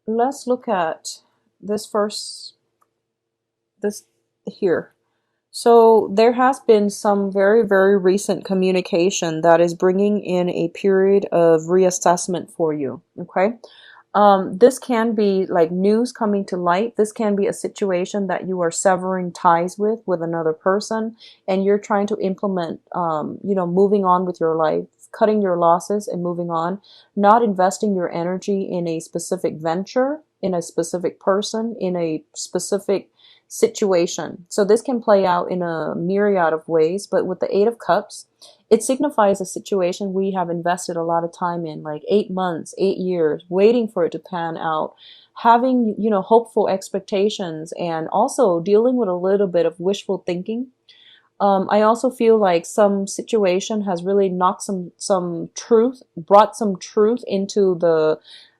let's look at this first, this here. So there has been some very, very recent communication that is bringing in a period of reassessment for you. Okay. This can be like news coming to light. This can be a situation that you are severing ties with another person, and you're trying to implement, moving on with your life, cutting your losses and moving on, not investing your energy in a specific venture, in a specific person, in a specific situation. So this can play out in a myriad of ways, but with the Eight of Cups, it signifies a situation we have invested a lot of time in, like 8 months, 8 years, waiting for it to pan out, having, hopeful expectations, and also dealing with a little bit of wishful thinking. I also feel like some situation has really knocked some truth, brought some truth into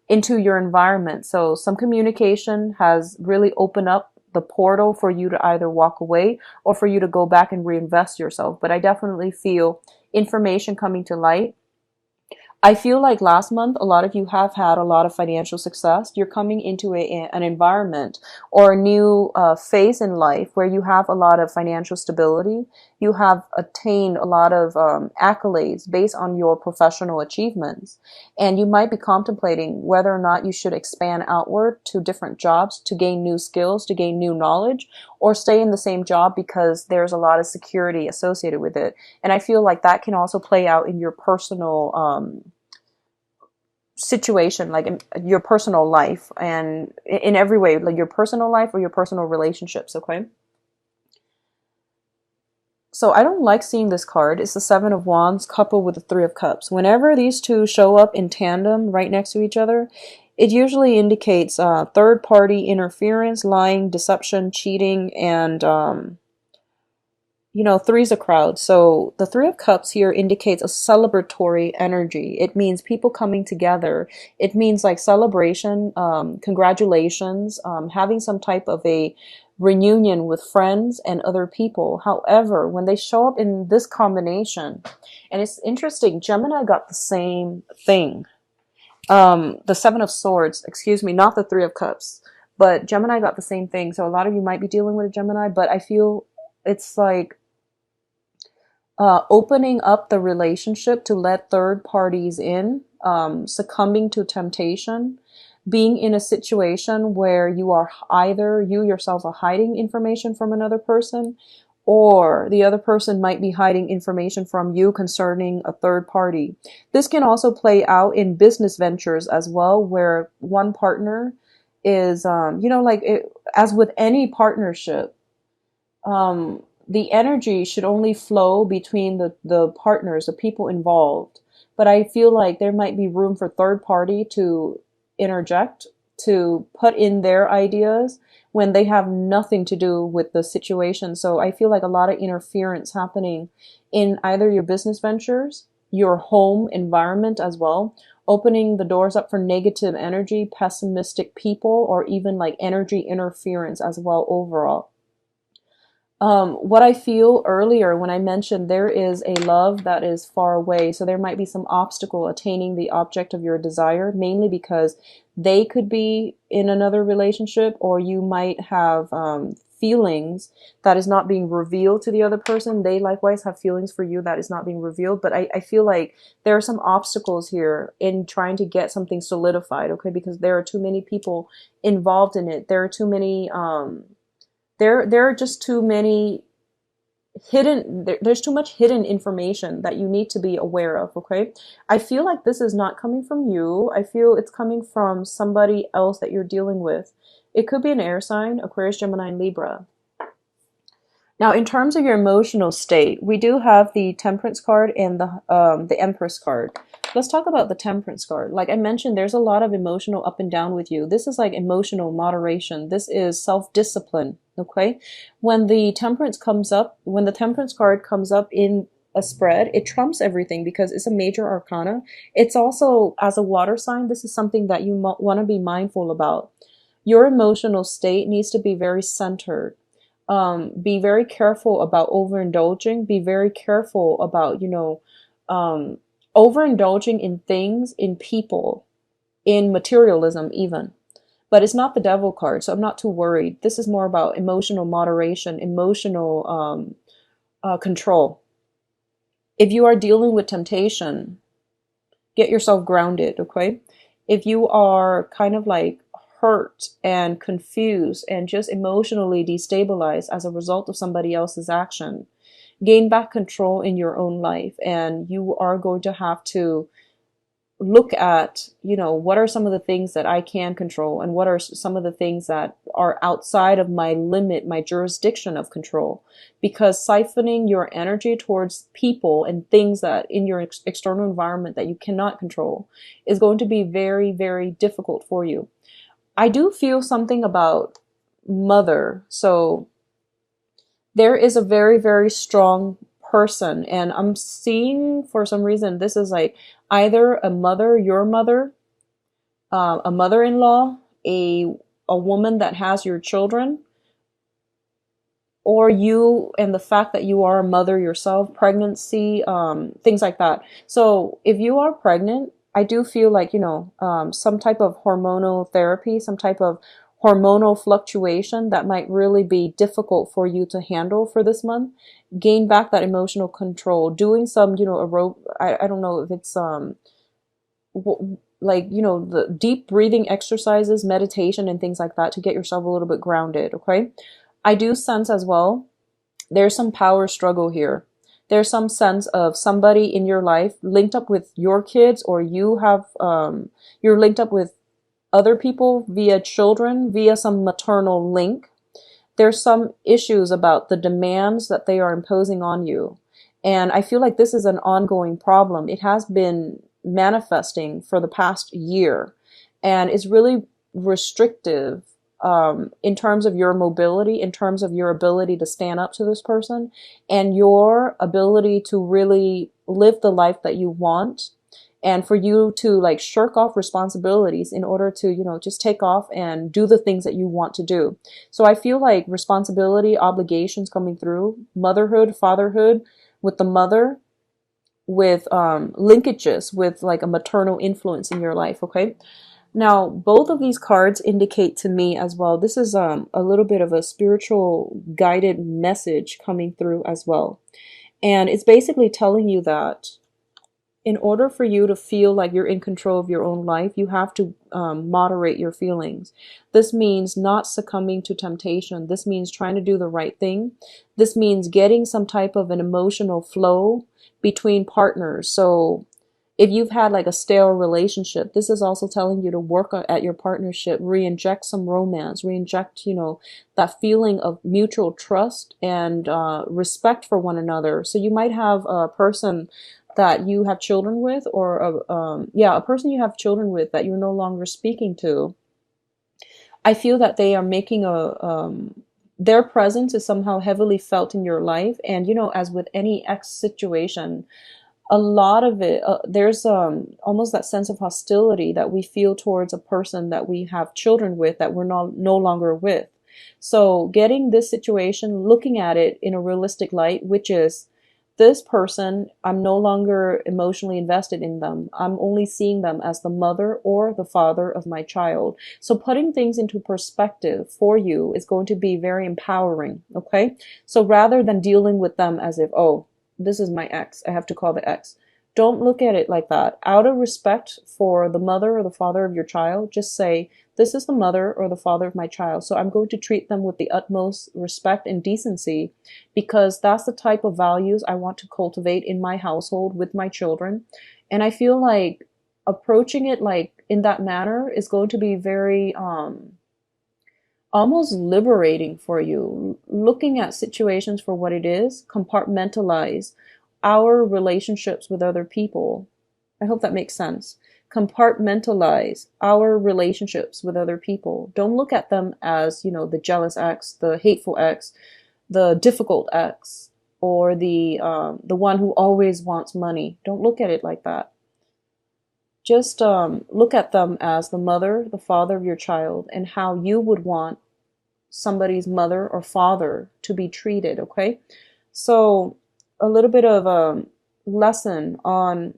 your environment. So some communication has really opened up the portal for you to either walk away or for you to go back and reinvest yourself. But I definitely feel information coming to light. I feel like last month, a lot of you have had a lot of financial success. You're coming into an environment or a new phase in life where you have a lot of financial stability. You have attained a lot of accolades based on your professional achievements. And you might be contemplating whether or not you should expand outward to different jobs to gain new skills, to gain new knowledge, or stay in the same job because there's a lot of security associated with it. And I feel like that can also play out in your personal situation, like in your personal life and in every way, like your personal life or your personal relationships. Okay. So I don't like seeing this card. It's the Seven of Wands coupled with the Three of Cups. Whenever these two show up in tandem right next to each other, it usually indicates third party interference, lying, deception, cheating, and three's a crowd. So the Three of Cups here indicates a celebratory energy. It means people coming together. It means like celebration, congratulations, having some type of a reunion with friends and other people. However, when they show up in this combination, and it's interesting, Gemini got the same thing. The Seven of Swords, excuse me, not the Three of Cups, but Gemini got the same thing. So a lot of you might be dealing with a Gemini, but I feel it's like opening up the relationship to let third parties in, succumbing to temptation, being in a situation where you are either you yourself are hiding information from another person, or the other person might be hiding information from you concerning a third party. This can also play out in business ventures as well, where one partner is, as with any partnership, the energy should only flow between the partners, the people involved. But I feel like there might be room for third party to interject, to put in their ideas when they have nothing to do with the situation. So I feel like a lot of interference happening in either your business ventures, your home environment as well, opening the doors up for negative energy, pessimistic people, or even like energy interference as well overall. What I feel earlier when I mentioned there is a love that is far away, so there might be some obstacle attaining the object of your desire, mainly because they could be in another relationship, or you might have feelings that is not being revealed to the other person. They likewise have feelings for you that is not being revealed, but I feel like there are some obstacles here in trying to get something solidified, okay, because there are too many people involved in it. There are too many there are just too many there's too much hidden information that you need to be aware of. Okay, I feel like this is not coming from you. I feel it's coming from somebody else that you're dealing with. It could be an air sign, Aquarius, Gemini, and Libra. Now, in terms of your emotional state, we do have the Temperance card and the Empress card. Let's talk about the Temperance card. Like I mentioned, there's a lot of emotional up and down with you. This is like emotional moderation. This is self-discipline. Okay, when the Temperance card comes up in a spread, it trumps everything because it's a major arcana. It's also, as a water sign, this is something that you want to be mindful about. Your emotional state needs to be very centered. Be very careful about overindulging. Be very careful about, um, overindulging in things, in people, in materialism even. but it's not the devil card, so I'm not too worried. This is more about emotional moderation, emotional control. If you are dealing with temptation, get yourself grounded, okay? If you are kind of like hurt and confused and just emotionally destabilized as a result of somebody else's action, gain back control in your own life. And you are going to have to look at, what are some of the things that I can control and what are some of the things that are outside of my limit, my jurisdiction of control. Because siphoning your energy towards people and things that in your external environment that you cannot control is going to be very, very difficult for you. I do feel something about mother. So there is a very, very strong person, and I'm seeing for some reason this is like either a mother, your mother, a mother-in-law, a woman that has your children, or you, and the fact that you are a mother yourself, pregnancy, things like that. So if you are pregnant, I do feel like, some type of hormonal therapy, some type of hormonal fluctuation that might really be difficult for you to handle for this month. Gain back that emotional control, doing some, I don't know if it's, the deep breathing exercises, meditation, and things like that to get yourself a little bit grounded. Okay. I do sense as well, there's some power struggle here. There's some sense of somebody in your life linked up with your kids, or you have, you're linked up with other people via children, via some maternal link. There's some issues about the demands that they are imposing on you. And I feel like this is an ongoing problem. It has been manifesting for the past year, and it's really restrictive in terms of your mobility, in terms of your ability to stand up to this person, and your ability to really live the life that you want, and for you to like shirk off responsibilities in order to, just take off and do the things that you want to do. So I feel like responsibility, obligations coming through, motherhood, fatherhood, with the mother, with linkages with like a maternal influence in your life. Okay. Now, both of these cards indicate to me as well, this is a little bit of a spiritual guided message coming through as well. And it's basically telling you that in order for you to feel like you're in control of your own life, you have to moderate your feelings. This means not succumbing to temptation. This means trying to do the right thing. This means getting some type of an emotional flow between partners. So if you've had like a stale relationship, this is also telling you to work at your partnership, re-inject some romance, re-inject, that feeling of mutual trust and respect for one another. So you might have a person that you have children with, or a person you have children with that you're no longer speaking to. I feel that they are making their presence is somehow heavily felt in your life. And, as with any ex situation, a lot of it, there's almost that sense of hostility that we feel towards a person that we have children with that we're no longer with. So getting this situation, looking at it in a realistic light, which is this person, I'm no longer emotionally invested in them. I'm only seeing them as the mother or the father of my child. So putting things into perspective for you is going to be very empowering. Okay. So rather than dealing with them as if, oh, this is my ex, I have to call the ex. Don't look at it like that. Out of respect for the mother or the father of your child, just say, this is the mother or the father of my child. So I'm going to treat them with the utmost respect and decency, because that's the type of values I want to cultivate in my household with my children. And I feel like approaching it like in that manner is going to be very almost liberating for you. Looking at situations for what it is, compartmentalize our relationships with other people. I hope that makes sense. Compartmentalize our relationships with other people. Don't look at them as, the jealous ex, the hateful ex, the difficult ex, or the one who always wants money. Don't look at it like that. Just look at them as the mother, the father of your child, and how you would want somebody's mother or father to be treated. Okay, so a little bit of a lesson on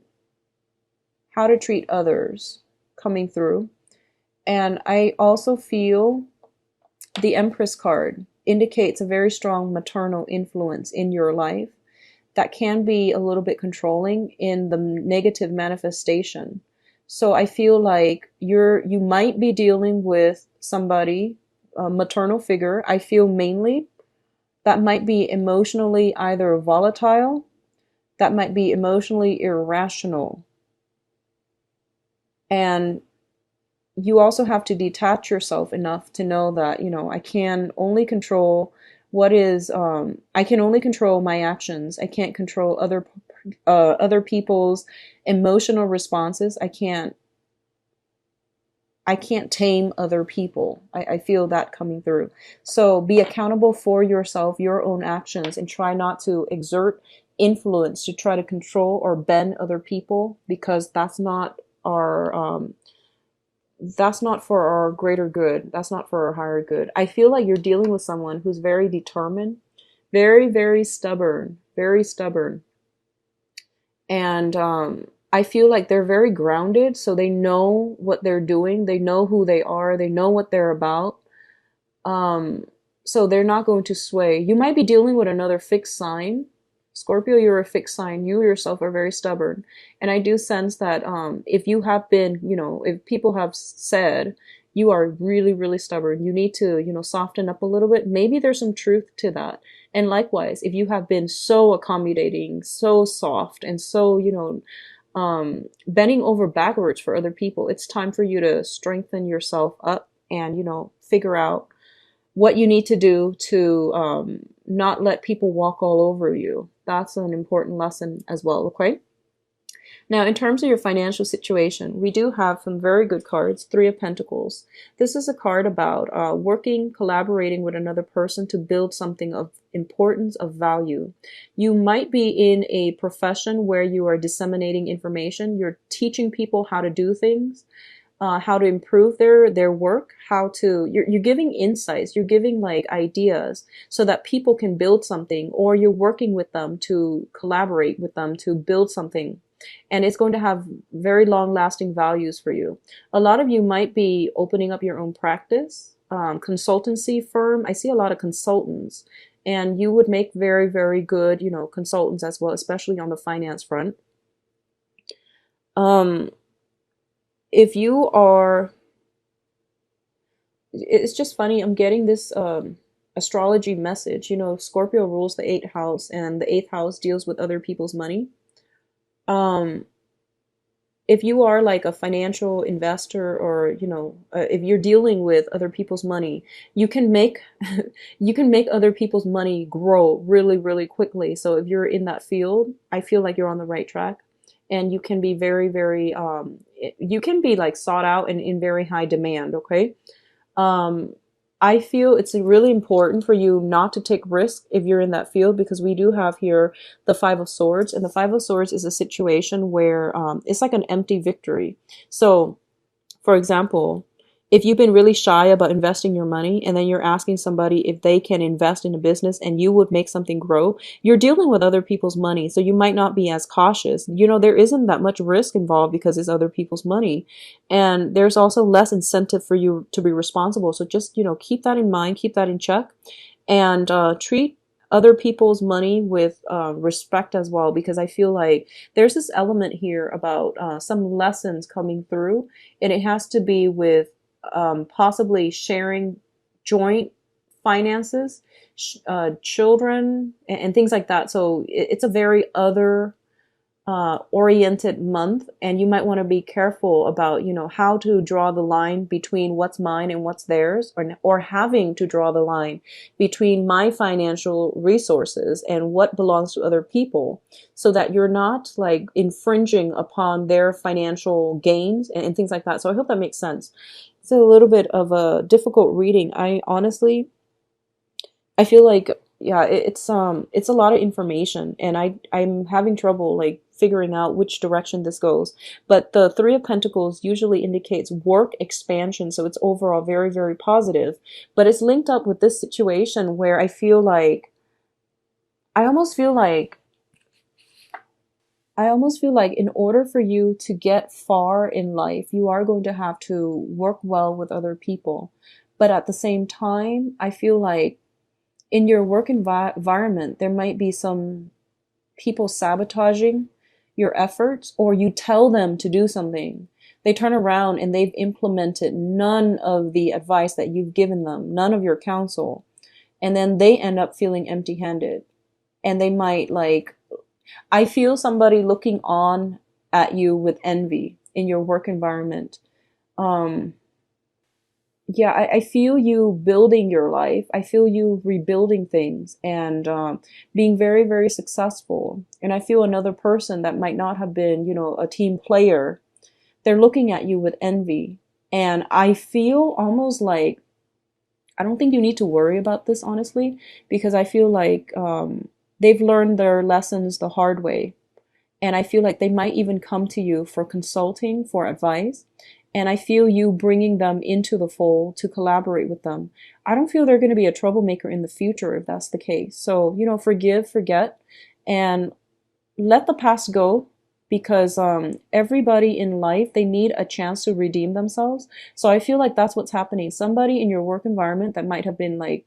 how to treat others coming through. And I also feel the Empress card indicates a very strong maternal influence in your life that can be a little bit controlling in the negative manifestation. So I feel like you might be dealing with somebody, a maternal figure. I feel mainly that might be emotionally either volatile, that might be emotionally irrational. And you also have to detach yourself enough to know that, I can only control I can only control my actions. I can't control other people's emotional responses. I can't tame other people. I feel that coming through. So be accountable for yourself, your own actions, and try not to exert influence to try to control or bend other people, because that's not for our greater good. That's not for our higher good. I feel like you're dealing with someone who's very determined, very, very stubborn, very stubborn. And I feel like they're very grounded, so they know what they're doing, they know who they are, they know what they're about. Um, so they're not going to sway. You might be dealing with another fixed sign. Scorpio, you're a fixed sign. You yourself are very stubborn. And I do sense that if you have been, if people have said you are really, really stubborn, you need to, soften up a little bit. Maybe there's some truth to that. And likewise, if you have been so accommodating, so soft, and so, bending over backwards for other people, it's time for you to strengthen yourself up and, figure out what you need to do to not let people walk all over you. That's an important lesson as well, okay? Now, in terms of your financial situation, we do have some very good cards. Three of Pentacles. This is a card about working, collaborating with another person to build something of importance, of value. You might be in a profession where you are disseminating information. You're teaching people how to do things. How to improve their work, you're giving insights, you're giving like ideas so that people can build something, or you're working with them to collaborate with them to build something. And it's going to have very long lasting values for you. A lot of you might be opening up your own practice, consultancy firm. I see a lot of consultants, and you would make very, very good, consultants as well, especially on the finance front. Um, if you are It's just funny, I'm getting this astrology message. Scorpio rules the eighth house, and the eighth house deals with other people's money. um if you are like a financial investor, or if you're dealing with other people's money, you can make you can make other people's money grow really, really quickly. So if you're in that field, I feel like you're on the right track, and you can be very, very you can be like sought out and in very high demand, okay? um, I feel it's really important for you not to take risk if you're in that field, because we do have here the Five of Swords, and the Five of Swords is a situation where it's like an empty victory. So, for example, if you've been really shy about investing your money, and then you're asking somebody if they can invest in a business and you would make something grow, you're dealing with other people's money. So you might not be as cautious. There isn't that much risk involved because it's other people's money. And there's also less incentive for you to be responsible. So just, keep that in mind, keep that in check, and treat other people's money with respect as well, because I feel like there's this element here about some lessons coming through, and it has to be with possibly sharing joint finances, children, and things like that. So it's a very other oriented month, and you might want to be careful about how to draw the line between what's mine and what's theirs, or having to draw the line between my financial resources and what belongs to other people, so that you're not like infringing upon their financial gains and things like that. So I hope that makes sense. It's a little bit of a difficult reading. I feel like, yeah, it's a lot of information, and I'm having trouble like figuring out which direction this goes. But the Three of Pentacles usually indicates work expansion, so it's overall very, very positive. But it's linked up with this situation where I almost feel like I almost feel like in order for you to get far in life, you are going to have to work well with other people. But at the same time, I feel like in your work environment, there might be some people sabotaging your efforts, or you tell them to do something. They turn around and they've implemented none of the advice that you've given them, none of your counsel. And then they end up feeling empty handed. And they might like, I feel somebody looking on at you with envy in your work environment. Um, yeah, I feel you building your life. I feel you rebuilding things and being very, very successful. And I feel another person that might not have been, a team player, they're looking at you with envy. And I feel almost like, I don't think you need to worry about this, honestly, because I feel like they've learned their lessons the hard way. And I feel like they might even come to you for consulting, for advice. And I feel you bringing them into the fold to collaborate with them. I don't feel they're going to be a troublemaker in the future if that's the case. So, forgive, forget, and let the past go, because everybody in life, they need a chance to redeem themselves. So I feel like that's what's happening. Somebody in your work environment that might have been like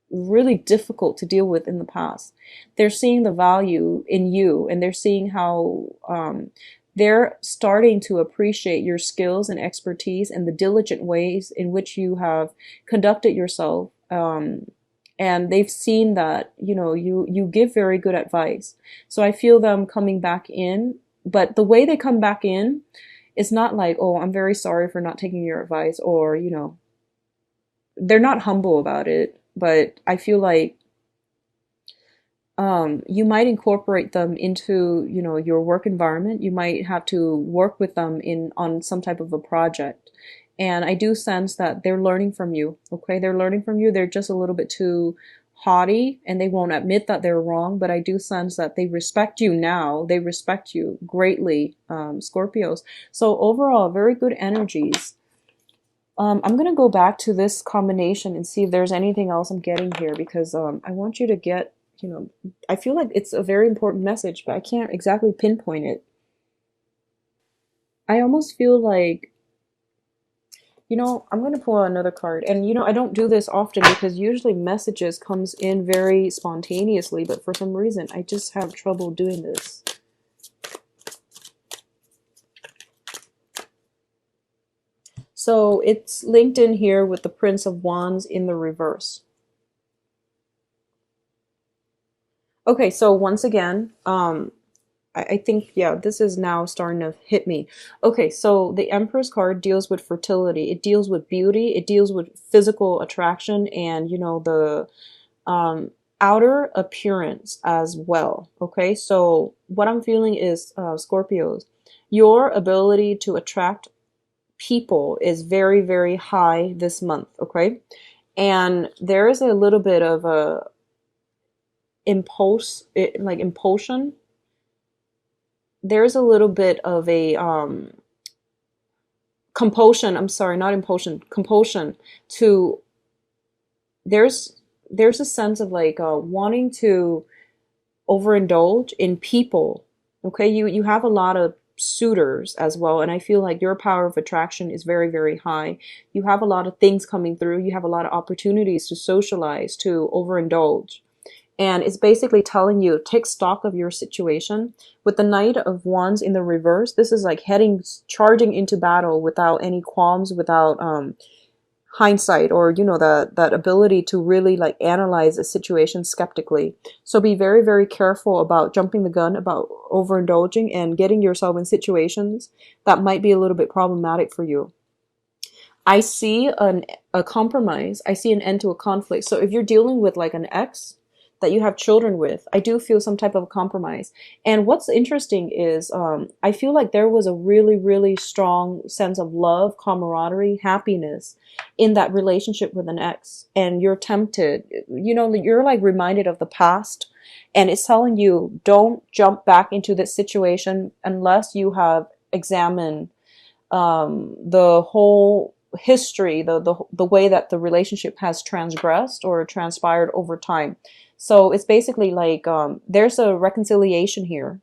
really difficult to deal with in the past, they're seeing the value in you, and they're seeing how they're starting to appreciate your skills and expertise and the diligent ways in which you have conducted yourself. And they've seen that, you give very good advice. So I feel them coming back in, but the way they come back in is not like, oh, I'm very sorry for not taking your advice, or, they're not humble about it. But I feel like you might incorporate them into, your work environment. You might have to work with them on some type of a project. And I do sense that they're learning from you. Okay, they're learning from you. They're just a little bit too haughty, and they won't admit that they're wrong. But I do sense that they respect you now. They respect you greatly, Scorpios. So overall, very good energies. I'm going to go back to this combination and see if there's anything else I'm getting here, because I want you to get, I feel like it's a very important message, but I can't exactly pinpoint it. I almost feel like, I'm going to pull out another card. And, I don't do this often because usually messages comes in very spontaneously, but for some reason, I just have trouble doing this. So it's linked in here with the Prince of Wands in the reverse. Okay, so once again, I think, yeah, this is now starting to hit me. Okay, so the Empress card deals with fertility. It deals with beauty. It deals with physical attraction and, the outer appearance as well. Okay, so what I'm feeling is, Scorpios, your ability to attract people is very, very high this month. Okay, and there is a little bit of a impulsion. There's a little bit of a compulsion. I'm sorry, not impulsion, compulsion to. There's a sense of like wanting to overindulge in people. Okay, you have a lot of suitors as well, and I feel like your power of attraction is very, very high. You have a lot of things coming through. You have a lot of opportunities to socialize, to overindulge. And it's basically telling you, take stock of your situation. With the Knight of Wands in the reverse, this is like charging into battle without any qualms, without hindsight, or that ability to really like analyze a situation skeptically. So be very, very careful about jumping the gun, about overindulging and getting yourself in situations that might be a little bit problematic for you. I see a compromise. I see an end to a conflict. So if you're dealing with like an ex that you have children with, I do feel some type of compromise. And what's interesting is I feel like there was a really, really strong sense of love, camaraderie, happiness in that relationship with an ex. And you're tempted, you're like reminded of the past. And it's telling you, don't jump back into this situation unless you have examined the whole history, the way that the relationship has transgressed or transpired over time. So it's basically like there's a reconciliation here.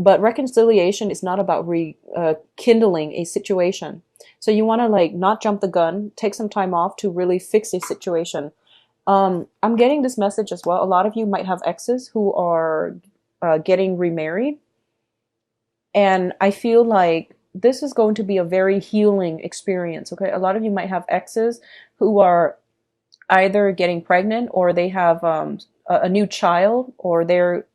But reconciliation is not about rekindling a situation. So you want to like not jump the gun, take some time off to really fix a situation. I'm getting this message as well. A lot of you might have exes who are getting remarried, and I feel like this is going to be a very healing experience. Okay, a lot of you might have exes who are either getting pregnant, or they have a new child, or they're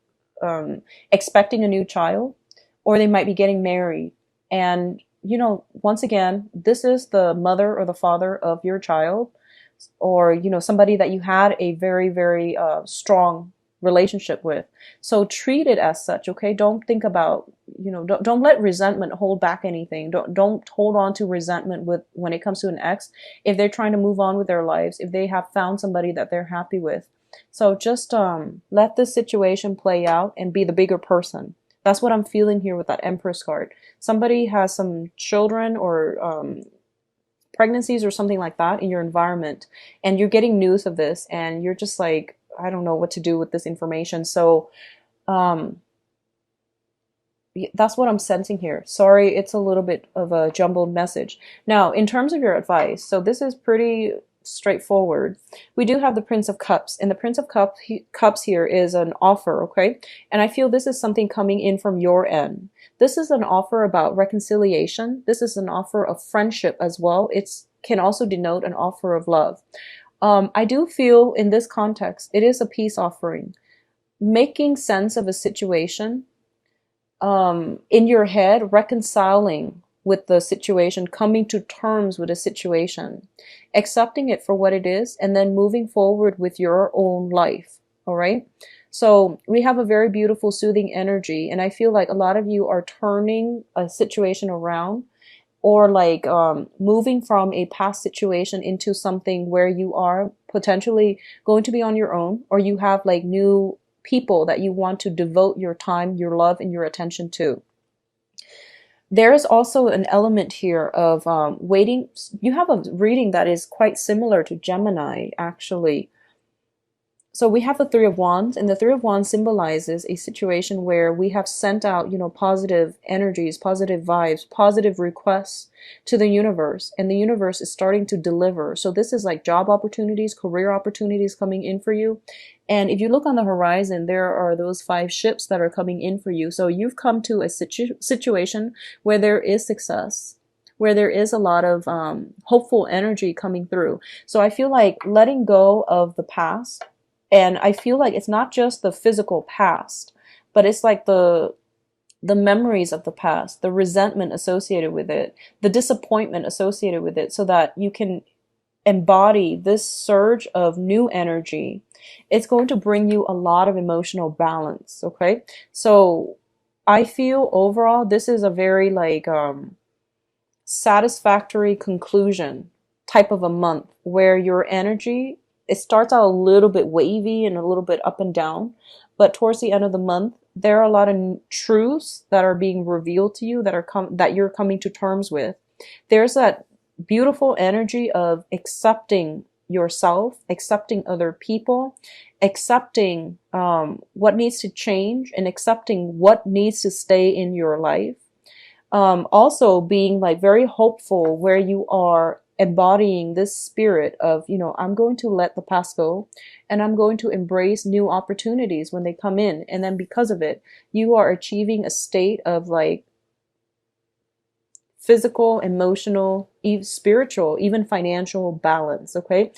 expecting a new child, or they might be getting married. And, you know, once again, this is the mother or the father of your child, or, you know, somebody that you had a very, very strong relationship with. So treat it as such, okay? Don't think about, you know, don't let resentment hold back anything. Don't hold on to resentment with when it comes to an ex, if they're trying to move on with their lives, if they have found somebody that they're happy with. So just let this situation play out and be the bigger person. That's what I'm feeling here with that Empress card. Somebody has some children, or pregnancies or something like that in your environment, and you're getting news of this, and you're just like, I don't know what to do with this information. So um, that's what I'm sensing here. Sorry, it's a little bit of a jumbled message. Now, in terms of your advice, so this is pretty straightforward. We do have the Prince of Cups, and the Prince of Cups here is an offer, okay? And I feel this is something coming in from your end. This is an offer about reconciliation. This is an offer of friendship as well. It can also denote an offer of love. I do feel in this context, it is a peace offering, making sense of a situation, in your head, reconciling with the situation, coming to terms with a situation, accepting it for what it is, and then moving forward with your own life. All right. So we have a very beautiful, soothing energy. And I feel like a lot of you are turning a situation around, or like moving from a past situation into something where you are potentially going to be on your own, or you have like new people that you want to devote your time, your love, and your attention to. There is also an element here of waiting. You have a reading that is quite similar to Gemini, actually. So we have the Three of Wands, and the Three of Wands symbolizes a situation where we have sent out, you know, positive energies, positive vibes, positive requests to the universe, and the universe is starting to deliver. So this is like job opportunities, career opportunities coming in for you. And if you look on the horizon, there are those 5 ships that are coming in for you. So you've come to a situation where there is success, where there is a lot of hopeful energy coming through. So I feel like letting go of the past, and I feel like it's not just the physical past, but it's like the memories of the past, the resentment associated with it, the disappointment associated with it, so that you can embody this surge of new energy. It's going to bring you a lot of emotional balance, okay? So I feel overall this is a very like satisfactory conclusion type of a month, where your energy, it starts out a little bit wavy and a little bit up and down, but towards the end of the month, there are a lot of truths that are being revealed to you, that are that you're coming to terms with. There's that beautiful energy of accepting yourself, accepting other people, accepting what needs to change, and accepting what needs to stay in your life. Also being like very hopeful, where you are embodying this spirit of, you know, I'm going to let the past go, and I'm going to embrace new opportunities when they come in. And then because of it, you are achieving a state of like physical, emotional, even spiritual, even financial balance. Okay.